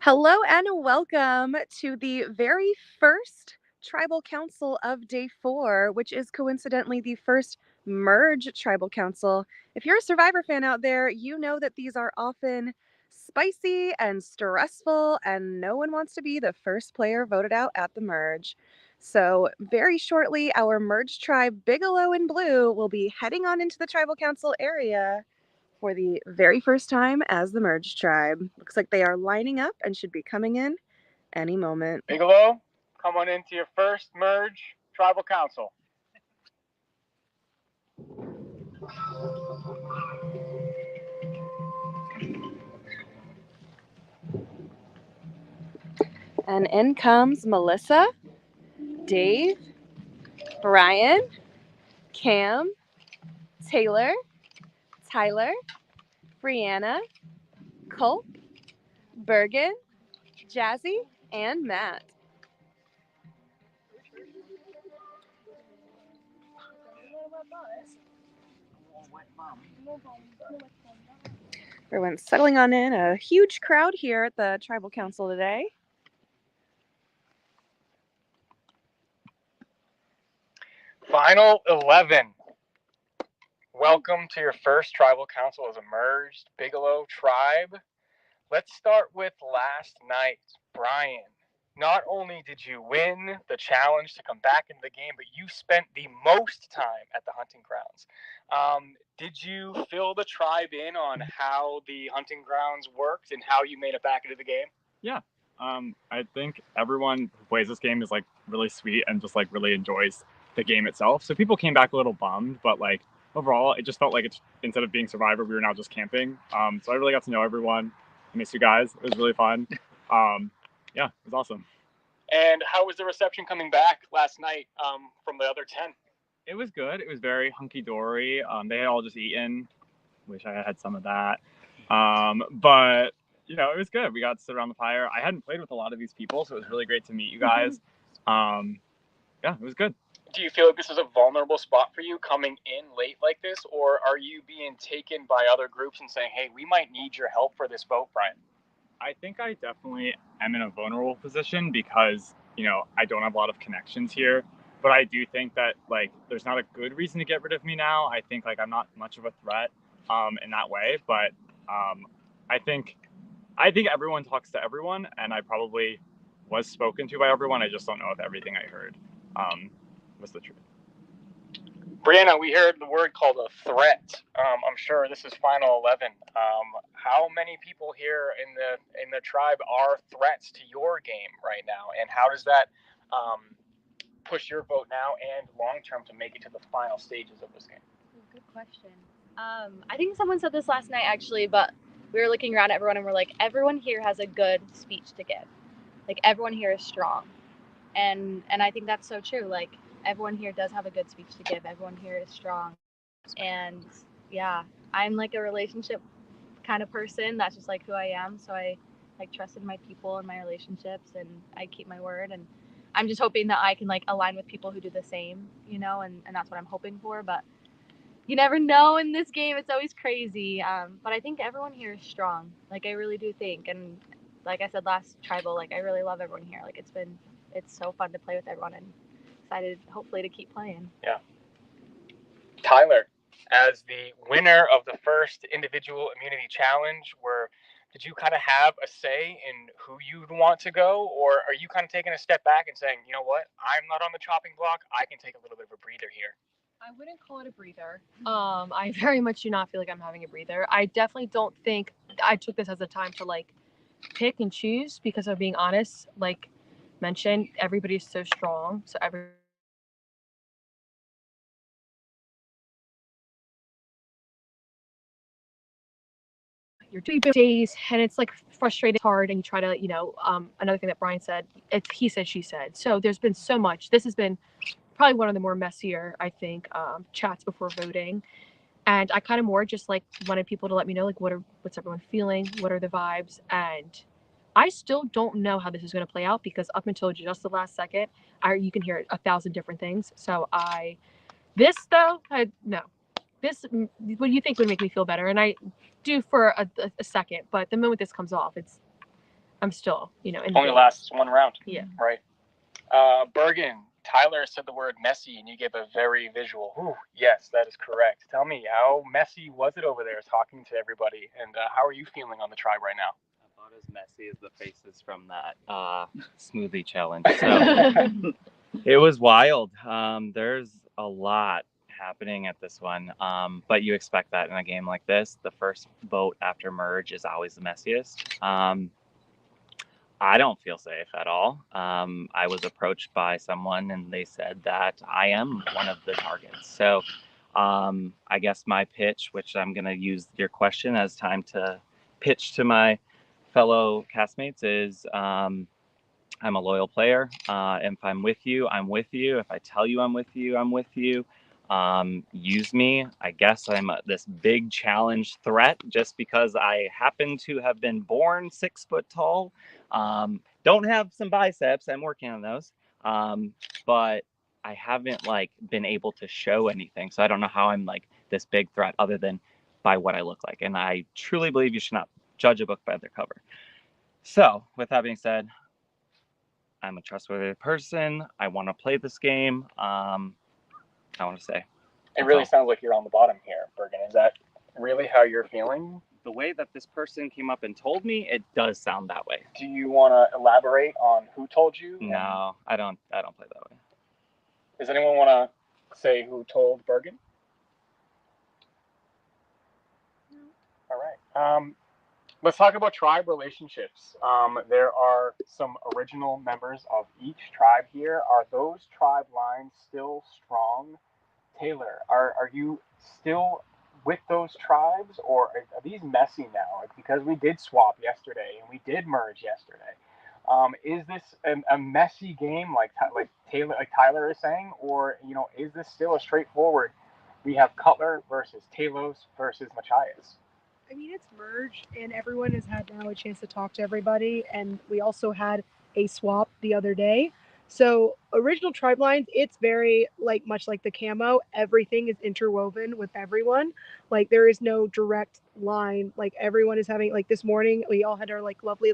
Hello and welcome to the very first Tribal Council of Day 4, which is coincidentally the first Merge Tribal Council. If you're a Survivor fan out there, you know that these are often spicy and stressful, and no one wants to be the first player voted out at the Merge. So, very shortly, our Merge tribe, Bigelow and Blue, will be heading on into the Tribal Council area for the very first time as the Merge Tribe. Looks like they are lining up and should be coming in any moment. Bigelow, come on into your first Merge Tribal Council. And in comes Melissa, Dave, Brian, Cam, Taylor, Tyler, Brianna, Culp, Bergen, Jazzy, and Matt. Everyone's settling on in. A huge crowd here at the Tribal Council today. Final 11. Welcome to your first Tribal Council as a merged Bigelow tribe. Let's start with last night. Brian, not only did you win the challenge to come back into the game, but you spent the most time at the hunting grounds. Did you fill the tribe in on how the hunting grounds worked and how you made it back into the game? Yeah. I think everyone who plays this game is like really sweet and just like really enjoys the game itself. So people came back a little bummed, but like overall, it just felt like it's instead of being Survivor, we were now just camping. So I really got to know everyone. I miss you guys. It was really fun. Yeah, it was awesome. And how was the reception coming back last night from the other 10? It was good. It was very hunky-dory. They had all just eaten. Wish I had some of that. But you know, it was good. We got to sit around the fire. I hadn't played with a lot of these people, so it was really great to meet you guys. Yeah, it was good. Do you feel like this is a vulnerable spot for you coming in late like this, or are you being taken by other groups and saying, hey, we might need your help for this vote, Brian? I think I definitely am in a vulnerable position because, you know, I don't have a lot of connections here. But I do think that, like, there's not a good reason to get rid of me now. I think, like, I'm not much of a threat in that way. But I think everyone talks to everyone, and I probably was spoken to by everyone. I just don't know if everything I heard was the truth. Brianna, we heard the word called a threat. I'm sure this is final 11. How many people here in the tribe are threats to your game right now, and how does that push your vote now and long term to make it to the final stages of this game? Good question. I think someone said this last night actually, but we were looking around at everyone and we're like, everyone here has a good speech to give. Like everyone here is strong, and I think that's so true. Like everyone here does have a good speech to give. Everyone here is strong, and yeah, I'm like a relationship kind of person. That's just like who I am. So I like trusted my people and my relationships, and I keep my word. And I'm just hoping that I can like align with people who do the same, you know, and that's what I'm hoping for. But you never know in this game. It's always crazy. But I think everyone here is strong. Like I really do think. And like I said last tribal, like I really love everyone here. Like it's so fun to play with everyone, and excited hopefully to keep playing. Yeah. Tyler, as the winner of the first individual immunity challenge, did you kind of have a say in who you'd want to go, or are you kind of taking a step back and saying, you know what, I'm not on the chopping block, I can take a little bit of a breather here? I wouldn't call it a breather. I very much do not feel like I'm having a breather. I definitely don't think I took this as a time to like pick and choose, because I'm being honest, like mentioned, everybody's so strong. So you're doing days and it's like frustrating, it's hard, and you try to, you know, another thing that Brian said, it's he said, she said. So there's been so much. This has been probably one of the more messier, I think, chats before voting. And I kind of more just like wanted people to let me know, like, what's everyone feeling? What are the vibes? And I still don't know how this is going to play out, because up until just the last second, you can hear 1,000 different things. So this what do you think would make me feel better? And I do for a second, but the moment this comes off, I'm still, in the Only game. lasts one round. Yeah. Right. Bergen, Tyler said the word messy, and you gave a very visual. Ooh, yes, that is correct. Tell me, how messy was it over there talking to everybody, and how are you feeling on the tribe right now? About as messy as the faces from that smoothie challenge. So it was wild. There's a lot happening at this one, but you expect that in a game like this. The first vote after merge is always the messiest. I don't feel safe at all. I was approached by someone and they said that I am one of the targets. So I guess my pitch, which I'm going to use your question as time to pitch to my fellow castmates, is I'm a loyal player. If I'm with you, I'm with you. If I tell you I'm with you, I'm with you. Use me. I guess I'm this big challenge threat just because I happen to have been born 6 foot tall. Don't have some biceps. I'm working on those. But I haven't been able to show anything. So I don't know how I'm this big threat other than by what I look like. And I truly believe you should not judge a book by their cover. So with that being said, I'm a trustworthy person. I want to play this game. I want to say. It really sounds like you're on the bottom here, Bergen. Is that really how you're feeling? The way that this person came up and told me, it does sound that way. Do you want to elaborate on who told you? No, I don't play that way. Does anyone want to say who told Bergen? No. All right. Let's talk about tribe relationships. There are some original members of each tribe here. Are those tribe lines still strong? Taylor, are you still with those tribes, or are these messy now? Because we did swap yesterday and we did merge yesterday. Is this a messy game, like Tyler is saying, or is this still a straightforward? We have Cutler versus Talos versus Machias. I mean, it's merged, and everyone has had now a chance to talk to everybody, and we also had a swap the other day. So original tribe lines, it's very much like the camo. Everything is interwoven with everyone. There is no direct line. Everyone is having this morning. We all had our lovely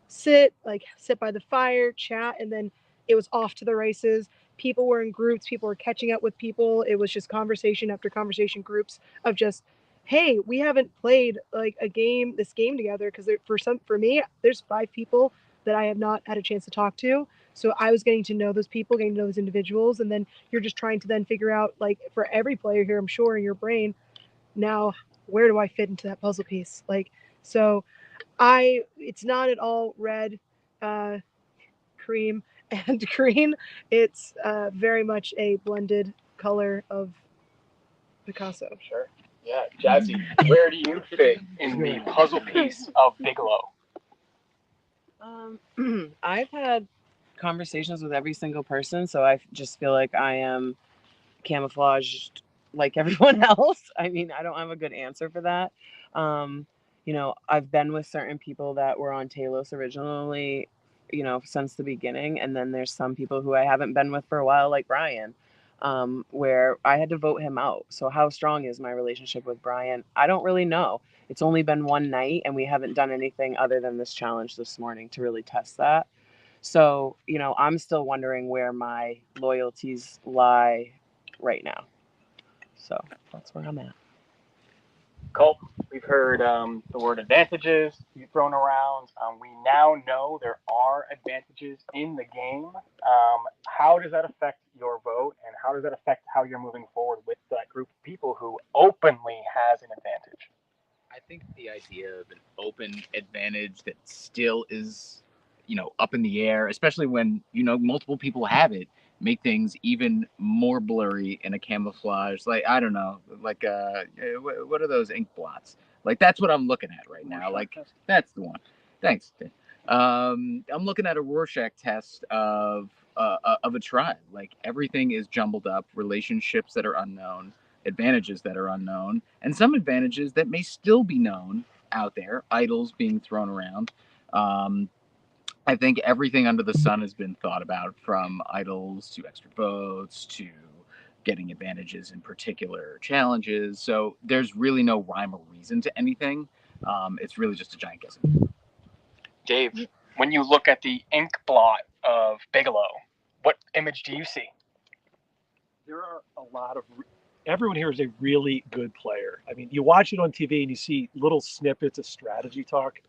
sit by the fire, chat, and then it was off to the races. People were in groups. People were catching up with people. It was just conversation after conversation, groups of just, hey, we haven't played this game together, because for me, there's 5 people that I have not had a chance to talk to. So I was getting to know those people, getting to know those individuals, and then you're just trying to then figure out, for every player here, I'm sure in your brain, now where do I fit into that puzzle piece? So it's not at all red, cream, and green. It's very much a blended color of Picasso. Sure. Yeah, Jazzy, where do you fit in the puzzle piece of Bigelow? I've had conversations with every single person, so I just feel like I am camouflaged like everyone else. I mean, I don't have a good answer for that. I've been with certain people that were on Talos originally, since the beginning, and then there's some people who I haven't been with for a while, like Brian, where I had to vote him out. So how strong is my relationship with Brian? I don't really know. It's only been one night, and we haven't done anything other than this challenge this morning to really test that. So, I'm still wondering where my loyalties lie right now. So that's where I'm at. Colt, we've heard the word advantages be thrown around. We now know there are advantages in the game. How does that affect your vote, and how does that affect how you're moving forward with that group of people who openly has an advantage? I think the idea of an open advantage that still is, up in the air, especially when, multiple people have it, make things even more blurry in a camouflage. I don't know, what are those ink blots? That's what I'm looking at right now. That's the one. Thanks. I'm looking at a Rorschach test of a tribe. Everything is jumbled up, relationships that are unknown, advantages that are unknown, and some advantages that may still be known out there, idols being thrown around. I think everything under the sun has been thought about, from idols to extra votes to getting advantages in particular challenges. So there's really no rhyme or reason to anything. It's really just a giant guessing. Dave, when you look at the ink blot of Bigelow, what image do you see? There are a lot of everyone here is a really good player. I mean, you watch it on TV and you see little snippets of strategy talk.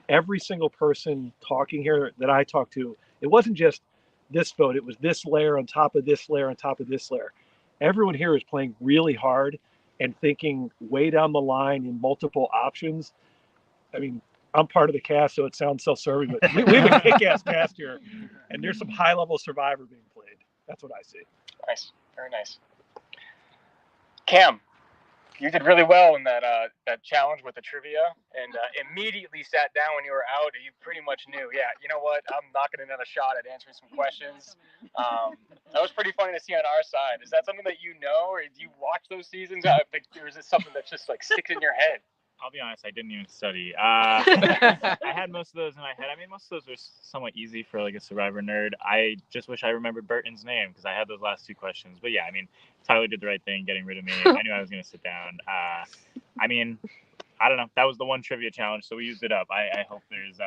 Every single person talking here that I talked to, it wasn't just this vote, it was this layer on top of this layer on top of this layer. Everyone here is playing really hard and thinking way down the line in multiple options. I mean, I'm part of the cast, so it sounds self-serving, but we have a kick-ass cast here, and there's some high-level Survivor being played. That's what I see. Nice, very nice. Cam, you did really well in that challenge with the trivia, and immediately sat down when you were out. You pretty much knew, yeah, you know what? I'm not getting another shot at answering some questions. That was pretty funny to see on our side. Is that something that you know, or do you watch those seasons? Or is it something that just like sticks in your head? I'll be honest, I didn't even study. I had most of those in my head. I mean, most of those were somewhat easy for like a Survivor nerd. I just wish I remembered Burton's name because I had those last two questions. But yeah, I mean, Tyler did the right thing getting rid of me. I knew I was going to sit down. I mean, I don't know. That was the one trivia challenge, so we used it up. I hope there's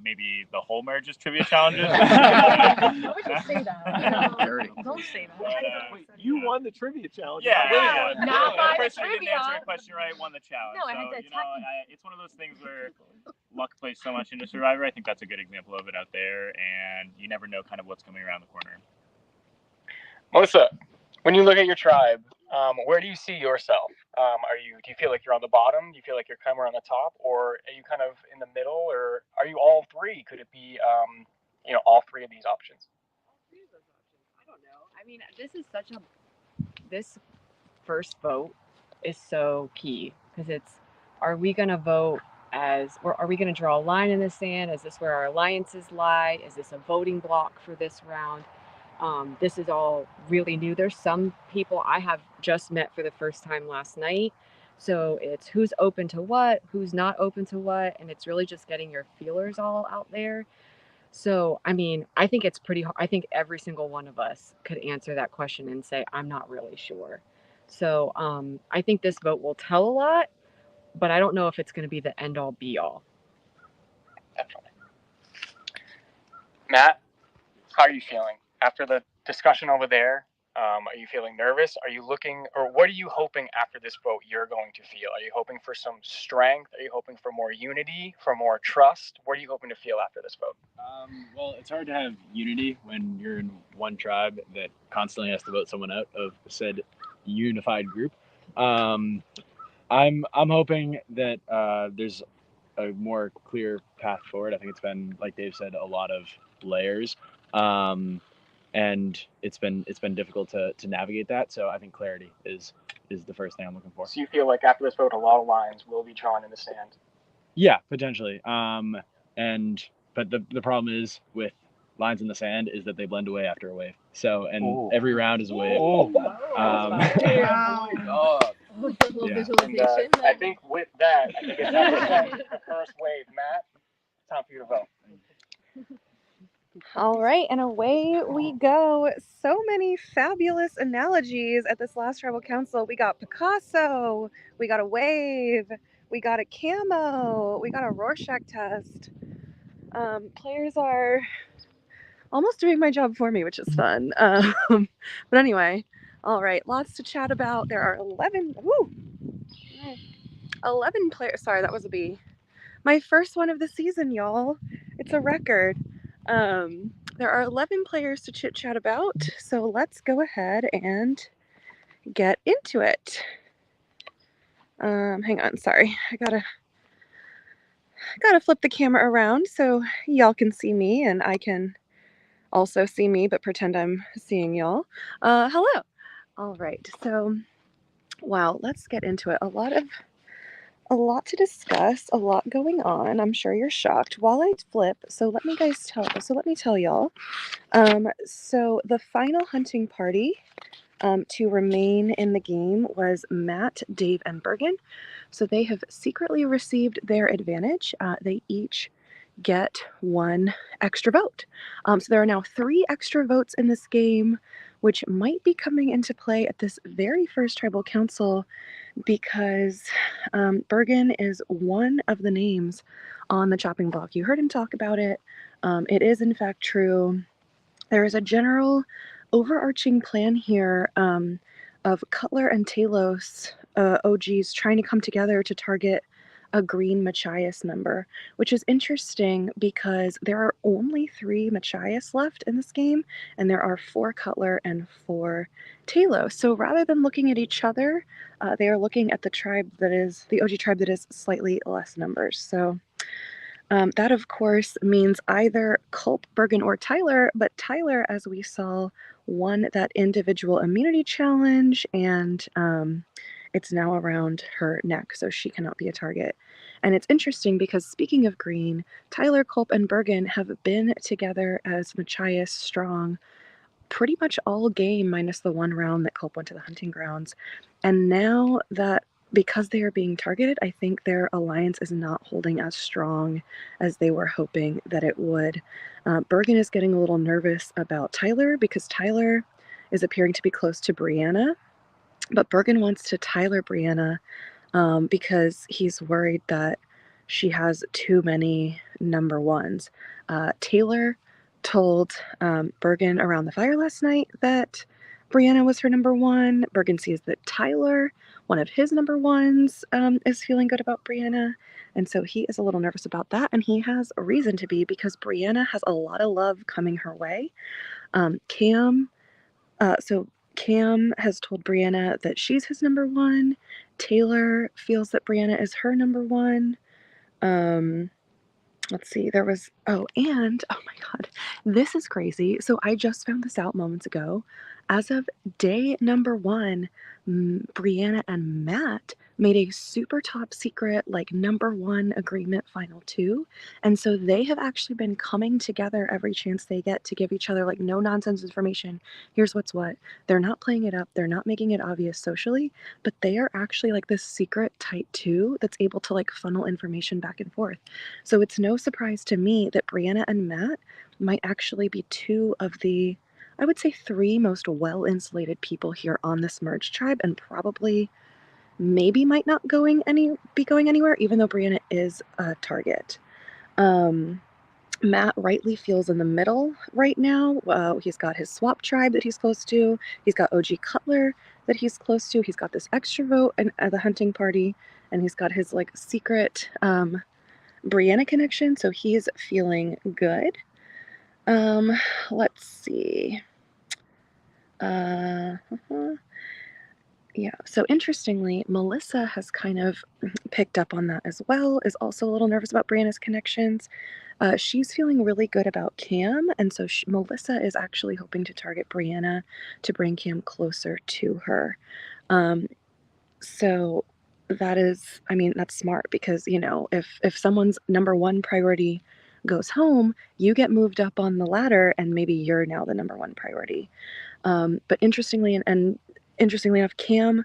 maybe the whole merge's trivia challenges. Why would you say that? Don't say that. Wait, you won the trivia challenge. Yeah. Not The by the person who didn't trivia. answer a question right won the challenge. No, I so, had to you know, attack it's one of those things where luck plays so much into Survivor. I think that's a good example of it out there, and you never know kind of what's coming around the corner. Melissa, when you look at your tribe, where do you see yourself? Do you feel like you're on the bottom? Do you feel like you're kind of on the top, or are you kind of in the middle, or are you all three? Could it be, all three of these options? All three of those options. I don't know. I mean, this first vote is so key because are we going to vote or are we going to draw a line in the sand? Is this where our alliances lie? Is this a voting block for this round? This is all really new. There's some people I have just met for the first time last night. So it's who's open to what, who's not open to what, and it's really just getting your feelers all out there. So, I mean, I think it's pretty hard. I think every single one of us could answer that question and say, I'm not really sure. So I think this vote will tell a lot, but I don't know if it's going to be the end all be all. Definitely. Matt, how are you feeling after the discussion over there? Are you feeling nervous? Are you looking, or what are you hoping after this vote you're going to feel? Are you hoping for some strength? Are you hoping for more unity, for more trust? What are you hoping to feel after this vote? Well, it's hard to have unity when you're in one tribe that constantly has to vote someone out of said unified group. I'm hoping that there's a more clear path forward. I think it's been, like Dave said, a lot of layers. And it's been difficult to navigate that. So I think clarity is the first thing I'm looking for. So you feel like after this vote, a lot of lines will be drawn in the sand? Yeah, potentially. But the problem is with lines in the sand is that they blend away after a wave. So every round is a wave. Oh my God. Visualization. I think with that, I think it's time to send the first wave. Matt, time for you to vote. All right, and away we go. So many fabulous analogies at this last tribal council. We got Picasso, we got a wave, we got a camo, we got a Rorschach test. Players are almost doing my job for me, which is fun. But anyway, all right, lots to chat about. There are 11 players. Sorry, that was a B. My first one of the season, y'all. It's a record. There are 11 players to chit chat about, so let's go ahead and get into it. Hang on, sorry. I gotta flip the camera around so y'all can see me and I can also see me, but pretend I'm seeing y'all. Hello. All right, so wow, let's get into it. A lot to discuss, a lot going on. I'm sure you're shocked. While I flip, so let me tell y'all. So the final hunting party to remain in the game was Matt, Dave, and Bergen. So they have secretly received their advantage. They each get one extra vote. So there are now 3 extra votes in this game, which might be coming into play at this very first tribal council because Bergen is one of the names on the chopping block. You heard him talk about it. It is in fact true. There is a general overarching plan here of Cutler and Talos OGs trying to come together to target a green Machias member, which is interesting because there are only 3 Machias left in this game, and there are 4 Cutler and 4 Talos. So rather than looking at each other, they are looking at the tribe that is the OG tribe that is slightly less numbers. So that, of course, means either Culp, Bergen, or Tyler, but Tyler, as we saw, won that individual immunity challenge, and it's now around her neck, so she cannot be a target. And it's interesting because, speaking of green, Tyler, Culp, and Bergen have been together as Machias Strong pretty much all game, minus the 1 round that Culp went to the hunting grounds. And now that because they are being targeted, I think their alliance is not holding as strong as they were hoping that it would. Bergen is getting a little nervous about Tyler because Tyler is appearing to be close to Brianna, but Bergen wants to Tyler Brianna because he's worried that she has too many number ones. Taylor told Bergen around the fire last night that Brianna was her number 1. Bergen sees that Tyler, one of his number 1s, is feeling good about Brianna. And so he is a little nervous about that. And he has a reason to be because Brianna has a lot of love coming her way. Cam has told Brianna that she's his number 1. Taylor feels that Brianna is her number 1. Let's see, and oh my God, this is crazy. So I just found this out moments ago. As of day number 1, Brianna and Matt made a super top secret, like number 1 agreement final 2. And so they have actually been coming together every chance they get to give each other like no nonsense information. Here's what's what. They're not playing it up. They're not making it obvious socially, but they are actually like this secret tight 2 that's able to like funnel information back and forth. So it's no surprise to me that Brianna and Matt might actually be 2 of the, I would say, 3 most well-insulated people here on this merge tribe, and probably maybe might not be going anywhere, even though Brianna is a target. Matt rightly feels in the middle right now. He's got his swap tribe that he's close to. He's got OG Cutler that he's close to. He's got this extra vote at the hunting party, and he's got his like secret Brianna connection, so he's feeling good. Let's see. Yeah, so interestingly, Melissa has kind of picked up on that as well, is also a little nervous about Brianna's connections. She's feeling really good about Cam, and so Melissa is actually hoping to target Brianna to bring Cam closer to her. So that is, I mean, that's smart because, you know, if someone's number 1 priority goes home, you get moved up on the ladder and maybe you're now the number 1 priority. But interestingly enough, Cam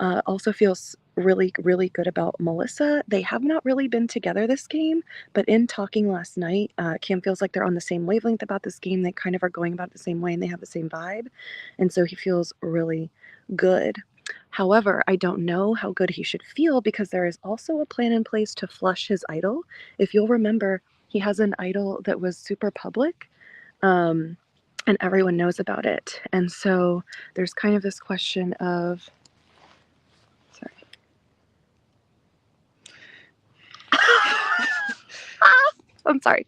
also feels really, really good about Melissa. They have not really been together this game, but in talking last night, Cam feels like they're on the same wavelength about this game. They kind of are going about it the same way and they have the same vibe. And so he feels really good. However, I don't know how good he should feel because there is also a plan in place to flush his idol. If you'll remember, he has an idol that was super public, and everyone knows about it. And so there's kind of this question of, sorry. I'm sorry.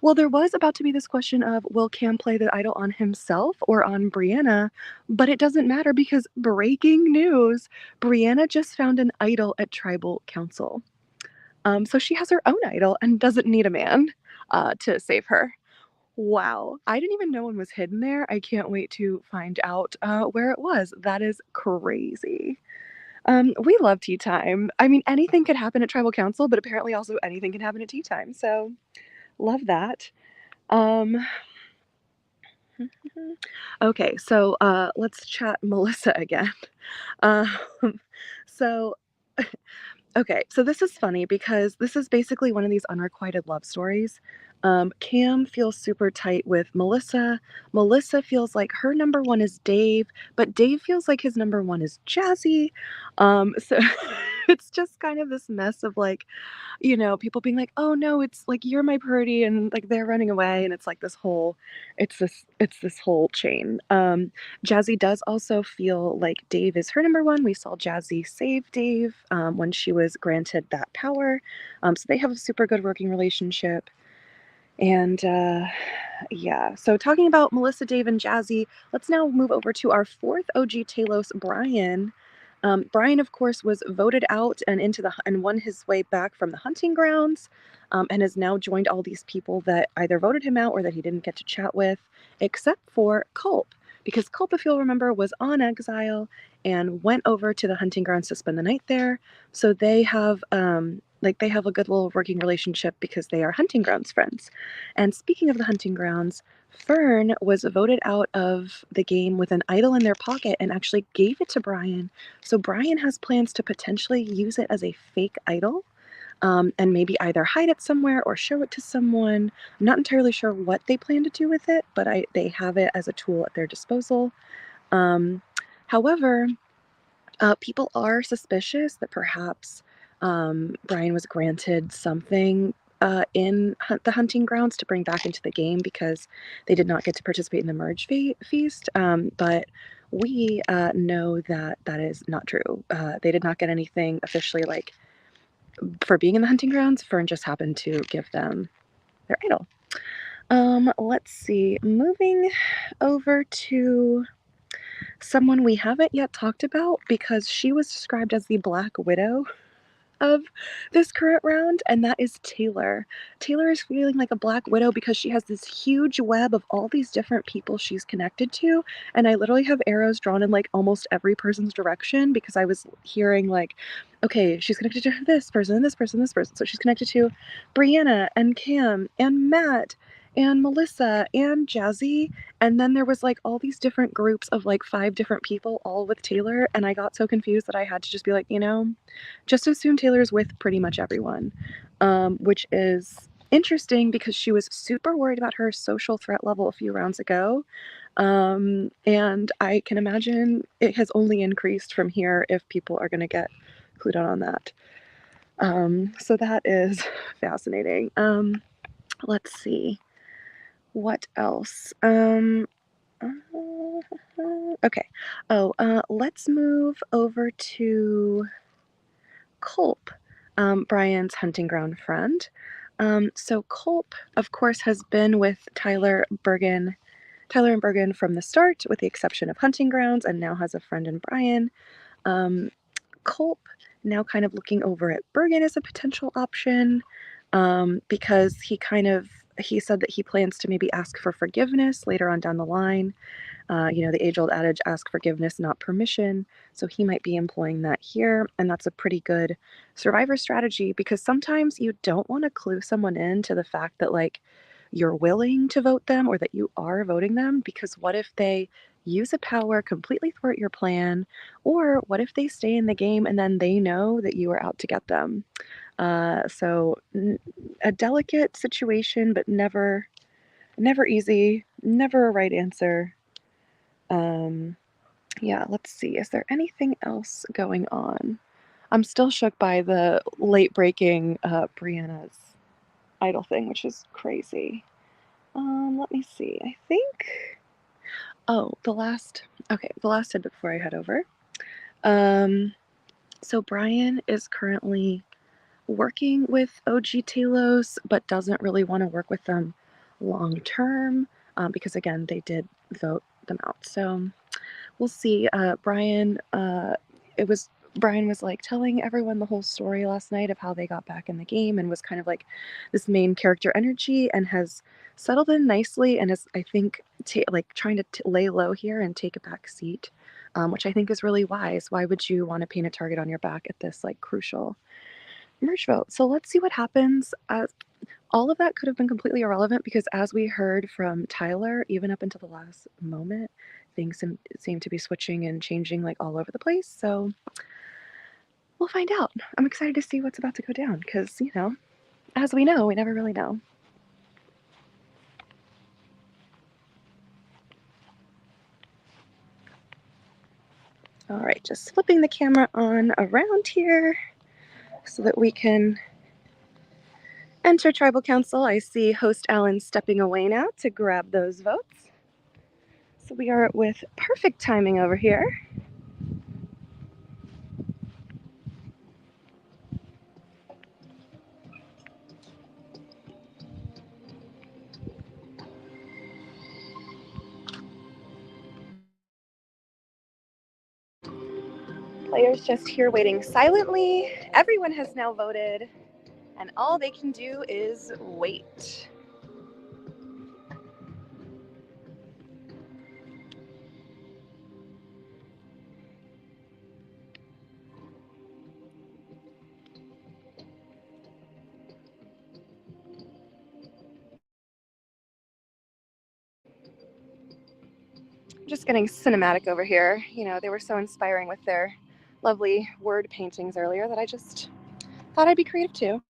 Well, there was about to be this question of, will Cam play the idol on himself or on Brianna? But it doesn't matter because breaking news, Brianna just found an idol at Tribal Council. So she has her own idol and doesn't need a man to save her. Wow. I didn't even know one was hidden there. I can't wait to find out where it was. That is crazy. We love tea time. I mean, anything could happen at Tribal Council, but apparently also anything can happen at tea time. So love that. Okay, so let's chat Melissa again. Um, so, okay, so this is funny because this is basically one of these unrequited love stories. Cam feels super tight with Melissa. Melissa feels like her number one is Dave, but Dave feels like his number one is Jazzy. So it's just kind of this mess of like, people being like, "Oh no, it's like you're my birdie," and like they're running away, and it's like it's this whole chain. Jazzy does also feel like Dave is her number one. We saw Jazzy save Dave when she was granted that power, so they have a super good working relationship. And yeah, so talking about Melissa, Dave, and Jazzy, let's now move over to our fourth OG Talos, Brian. Brian, of course, was voted out and won his way back from the hunting grounds, and has now joined all these people that either voted him out or that he didn't get to chat with, except for Culp, because Culp, if you'll remember, was on exile and went over to the hunting grounds to spend the night there. So they have they have a good little working relationship because they are hunting grounds friends. And speaking of the hunting grounds, Fern was voted out of the game with an idol in their pocket and actually gave it to Brian. So Brian has plans to potentially use it as a fake idol, and maybe either hide it somewhere or show it to someone. I'm not entirely sure what they plan to do with it, but they have it as a tool at their disposal. However, people are suspicious that perhaps Brian was granted something in the hunting grounds to bring back into the game because they did not get to participate in the merge feast. But we know that that is not true. They did not get anything officially like for being in the hunting grounds. Fern just happened to give them their idol. Let's see. Moving over to someone we haven't yet talked about because she was described as the Black Widow of this current round, and that is Taylor. Taylor is feeling like a Black Widow because she has this huge web of all these different people she's connected to, and I literally have arrows drawn in like almost every person's direction because I was hearing like, okay, she's connected to this person, and this person, this person. So she's connected to Brianna and Cam and Matt and Melissa and Jazzy, and then there was like all these different groups of like 5 different people all with Taylor, and I got so confused that I had to just be like, just assume Taylor's with pretty much everyone, which is interesting because she was super worried about her social threat level a few rounds ago. And I can imagine it has only increased from here if people are going to get clued on that. So that is fascinating. Let's see. What else? Okay. Oh, let's move over to Culp, Brian's hunting ground friend. So Culp, of course, has been with Tyler and Bergen from the start, with the exception of hunting grounds, and now has a friend in Brian. Culp now kind of looking over at Bergen as a potential option, because he said that he plans to maybe ask for forgiveness later on down the line. The age-old adage, ask forgiveness, not permission. So he might be employing that here, and that's a pretty good survivor strategy because sometimes you don't want to clue someone in to the fact that like you're willing to vote them or that you are voting them, because what if they use a power, completely thwart your plan, or what if they stay in the game and then they know that you are out to get them? So a delicate situation, but never easy, never a right answer. Yeah, let's see. Is there anything else going on? I'm still shook by the late breaking Brianna's idol thing, which is crazy. Let me see. I think. Oh, the last tidbit before I head over. So Brian is currently working with OG Talos, but doesn't really want to work with them long term, because again, they did vote them out. So we'll see. Brian was like telling everyone the whole story last night of how they got back in the game and was kind of like this main character energy and has settled in nicely and is, I think, trying to lay low here and take a back seat, which I think is really wise. Why would you want to paint a target on your back at this like crucial merge vote? So let's see what happens. All of that could have been completely irrelevant because, as we heard from Tyler, even up until the last moment, things seem to be switching and changing like all over the place. So we'll find out. I'm excited to see what's about to go down because, as we know, we never really know. All right, just flipping the camera on around here so that we can enter Tribal Council. I see host Alan stepping away now to grab those votes. So we are with perfect timing over here. Players just here waiting silently. Everyone has now voted, and all they can do is wait. Just getting cinematic over here. You know, they were so inspiring with their lovely word paintings earlier that I just thought I'd be creative too.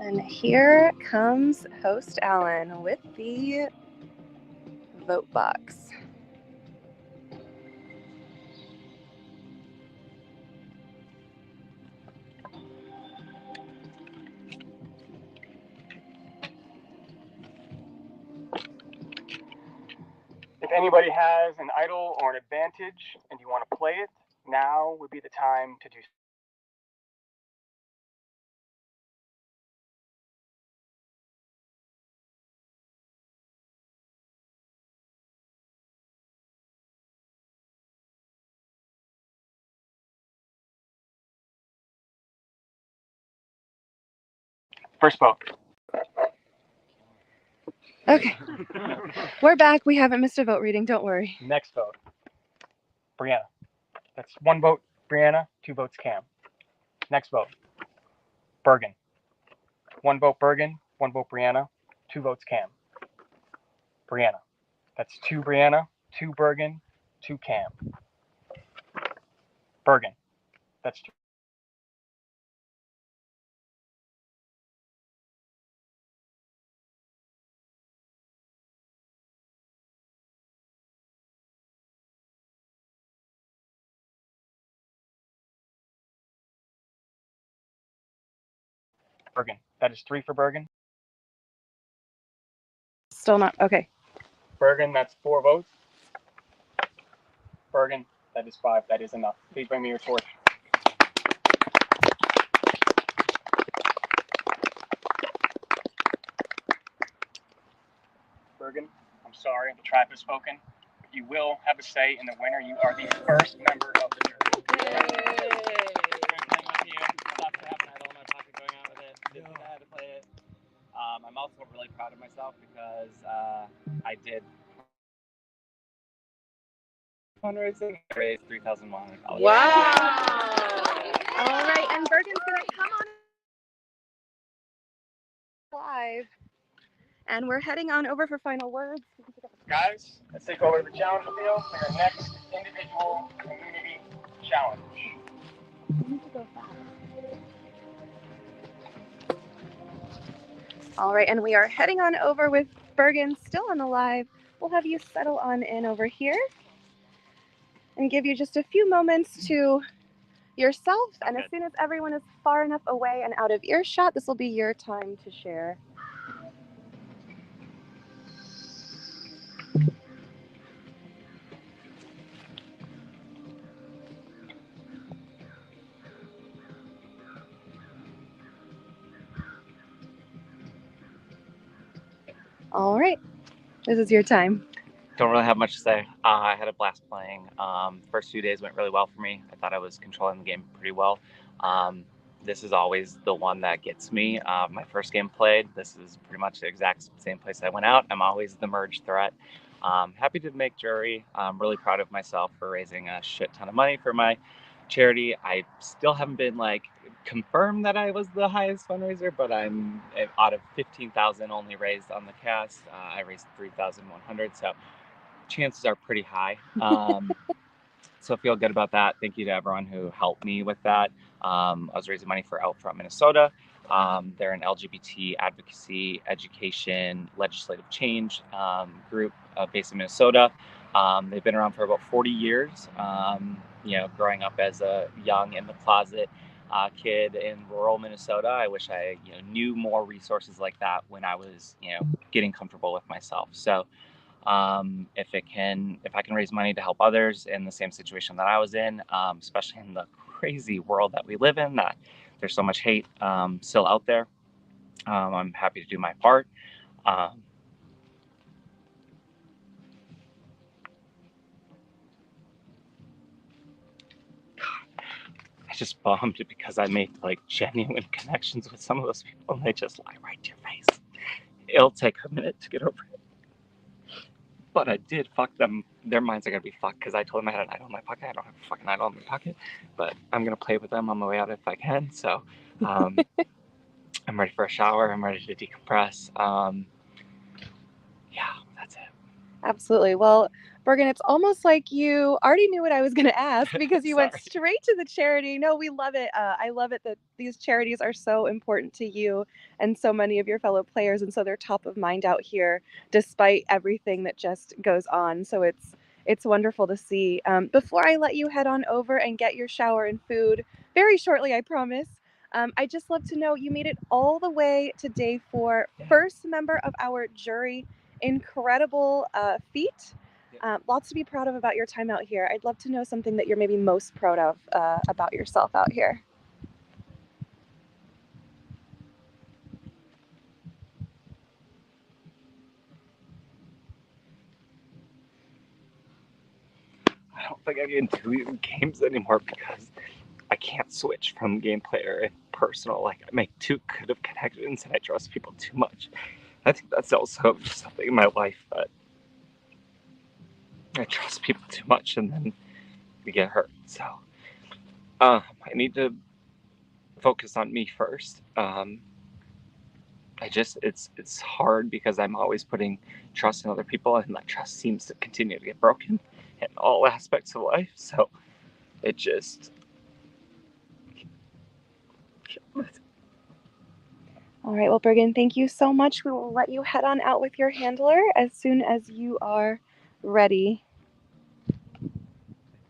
And here comes host Alan with the vote box. If anybody has an idol or an advantage and you want to play it, now would be the time to do so. First vote. Okay, we're back. We haven't missed a vote reading, don't worry. Next vote. Brianna. That's 1 vote Brianna, 2 votes Cam. Next vote. Bergen. 1 vote Bergen, 1 vote Brianna, 2 votes Cam. Brianna. That's 2 Brianna, 2 Bergen, 2 Cam. Bergen. That's 2. Bergen. That is 3 for Bergen. Still not, okay. Bergen, that's 4 votes. Bergen, that is 5. That is enough. Please bring me your torch. Bergen, I'm sorry, the tribe has spoken. You will have a say in the winner. You are the first member of the jury. I'm also really proud of myself because I did fundraising. I raised $3,100. Wow! All right, and Bergen's gonna come on live. And we're heading on over for final words. Guys, let's take over the challenge field for your next individual community challenge. All right, and we are heading on over with Bergen still on the live. We'll have you settle on in over here and give you just a few moments to yourself. And as soon as everyone is far enough away and out of earshot, this will be your time to share. All right, this is your time. Don't really have much to say. I had a blast playing. First few days went really well for me. I thought I was controlling the game pretty well. This is always the one that gets me. My first game played, this is pretty much the exact same place I went out. I'm always the merge threat. Happy to make jury. I'm really proud of myself for raising a shit ton of money for my charity. I still haven't been confirmed that I was the highest fundraiser, but I'm out of 15,000 only raised on the cast. I raised 3,100, so chances are pretty high. So feel good about that. Thank you to everyone who helped me with that. I was raising money for Outfront Minnesota. They're an LGBT advocacy, education, legislative change group based in Minnesota. They've been around for about 40 years. Growing up as a young in the closet kid in rural Minnesota, I wish I knew more resources like that when I was getting comfortable with myself. So if I can raise money to help others in the same situation that I was in, especially in the crazy world that we live in, that there's so much hate still out there, I'm happy to do my part. I just bummed because I made like genuine connections with some of those people, and they just lie right to your face. It'll take a minute to get over it. But I did fuck them. Their minds are gonna be fucked because I told them I had an idol in my pocket. I don't have a fucking idol in my pocket, but I'm gonna play with them on my way out if I can. So I'm ready for a shower. I'm ready to decompress. Yeah, that's it. Absolutely. Well, Bergen, it's almost like you already knew what I was going to ask because you went Sorry. straight to the charity. No, we love it. I love it that these charities are so important to you and so many of your fellow players, and so they're top of mind out here despite everything that just goes on. So it's wonderful to see. Before I let you head on over and get your shower and food very shortly, I promise. I'd just love to know, you made it all the way to day 4, first member of our jury. Incredible feat. Lots to be proud of about your time out here. I'd love to know something that you're maybe most proud of about yourself out here. I don't think I can do games anymore because I can't switch from game player and personal. Like, I make too good of connections and I trust people too much. I think that's also something in my life that I trust people too much and then we get hurt. So I need to focus on me first. It's hard because I'm always putting trust in other people, and that trust seems to continue to get broken in all aspects of life. So it just. All right, well, Bergen, thank you so much. We will let you head on out with your handler as soon as you are ready.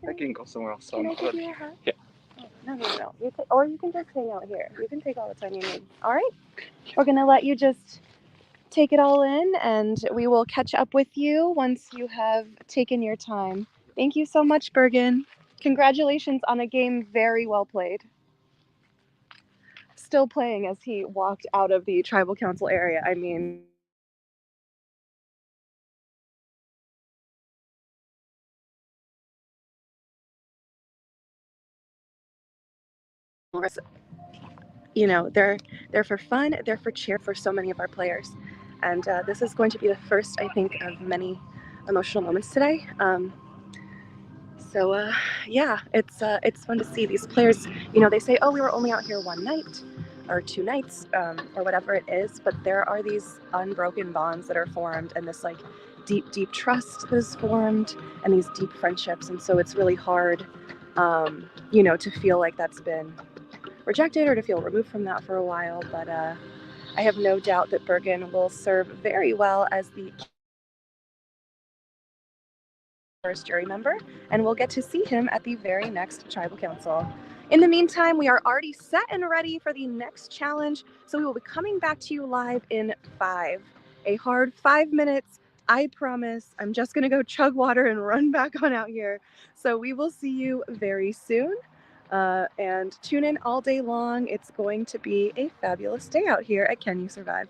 I can go somewhere else. So Can I give you a hug? Yeah. No. Or you can just hang out here. You can take all the time you need. All right? We're going to let you just take it all in, and we will catch up with you once you have taken your time. Thank you so much, Bergen. Congratulations on a game very well played. Still playing as he walked out of the tribal council area. I mean, they're for fun, they're for cheer for so many of our players. And this is going to be the first, I think, of many emotional moments today. Yeah, it's fun to see these players. They say, oh, we were only out here one night or 2 nights or whatever it is, but there are these unbroken bonds that are formed, and this like deep trust that is formed, and these deep friendships. And so it's really hard, to feel like that's been rejected or to feel removed from that for a while. But I have no doubt that Bergen will serve very well as the first jury member, and we'll get to see him at the very next tribal council. In the meantime, we are already set and ready for the next challenge, so we will be coming back to you live in 5. A hard 5 minutes, I promise. I'm just gonna go chug water and run back on out here. So we will see you very soon. And tune in all day long. It's going to be a fabulous day out here at Can You Survive?